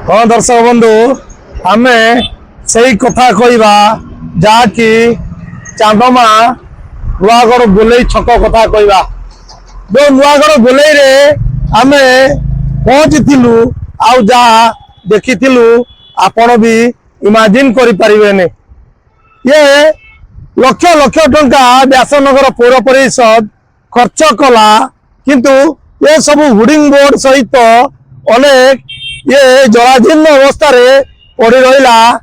हाँ दर्शक बंधु आम से कथा कहवा जहाँकि चांदमा नुआगढ़ गोलई छक कथा कहवा जो नुआगढ़ गोलई रे आम पहुंची आउ जहाँ देखी आपण भी इमाजिन करें ये लक्ष लक्ष टंका व्यासनगर पौर परिषद खर्च कला किंतु ये सब हुडिंग बोर्ड सहित अनेक ये जराजीर्ण अवस्था पड़ी रहा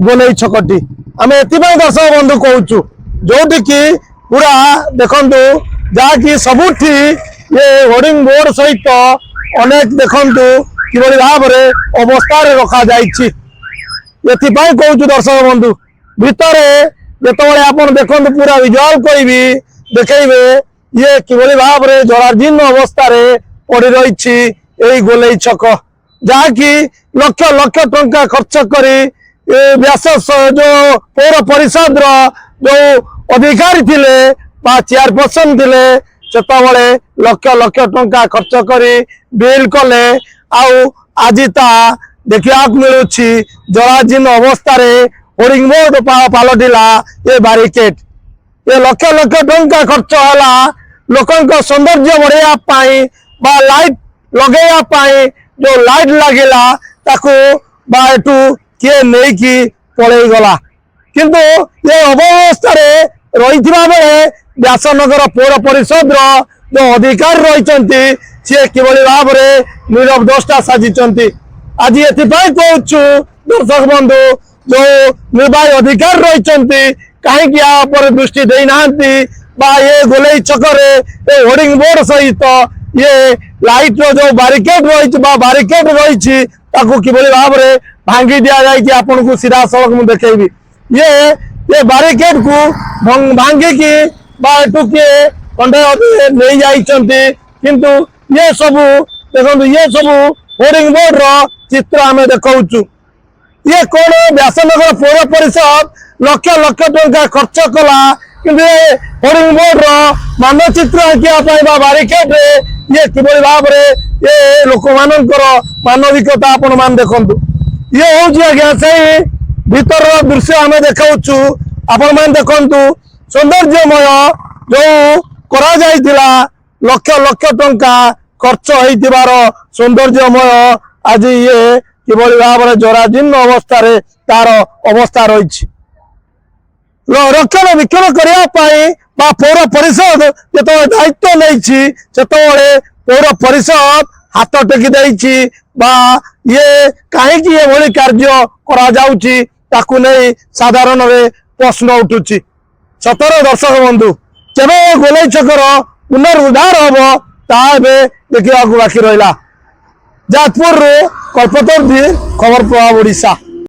गोलई छकटी आम ए दर्शक बंधु कहूँ जोटि की पूरा देखु जहाँकि सबुठी ये होर्डिंग बोर्ड सहित अनेक देखु कि भाव में अवस्था रखा कहूँ दर्शक बंधु भितर जिते आप देखो पूरा विजुआल करी देखेबे ये किभली भाव में जराजीर्ण अवस्था पड़ी रही गोलई छक जहाँकि लक्ष लक्ष टंका खर्च करी व्यास जो पौर परिषद जो अधिकारी थिले बा चेयरपर्सन थिले सेतबेले लक्ष लक्ष टंका खर्च करी बिल कले आज ता देखा मिलूँ जराजीर्ण अवस्था होर्डिंग बोर्ड पलटिला ये बारिकेड ये लक्ष लक्ष टंका खर्च है लोक सौंदर्य बढ़ाई बा लाइट लगे जो लाइट लगिला ताकू बा एटू किए नहीं कि पलई गला किंतु ये अवस्था रही बेले व्यासनगर पौर परिषद जो अधिकारी रही सी किभली भाव में नीरव दृष्टा साजिंट आज ये कहूँ दर्शक बंधु जो निर्वाही अधिकारी रही कहीं दृष्टि देना ये गोलई छकरे होर्डिंग बोर्ड सहित ये लाइट रो जो बारिकेड रही बारिकेड रही किभली भाव में भांगी दि जाए आपन को सीधा सड़क मुझे देखेबी ये बारिकेड को भांगी की किए खंडे नहीं जाइछंती किंतु ये सब देखो ये सब होर्डिंग बोर्ड रो चित्र आम देखु ये कौन व्यासनगर पौर परिषद लक्ष लक्ष टंका खर्च कला किंतु होर्डिंग बोर्ड मानचित्र आंकिया बारिकेड ये किभली भाव में ये लोक मानविकता आपण मान देखु ये हूँ आज्ञा से भीतर दृश्य आम देखु आपण मान देखु सौंदर्यमय जो करा जाइतिला लक्ष लक्ष टंका खर्च होइतिबार सौंदर्यमय आज ये किभली भाव में जराजीर्ण अवस्था तार अवस्था रही रक्षण विक्षण करने पौर परिषद जो दायित्व नहीं पौर परिषद हाथ टेकी देछि ये कहीं ये कार्य करा नहीं साधारण प्रश्न उठुची सतर दर्शक बंधु केवे गोलई छकर पुनरुद्धार हम ताबे देखा बाकी रहा जाजपुर कल्पतरू खबर प्रभाव ओडिशा।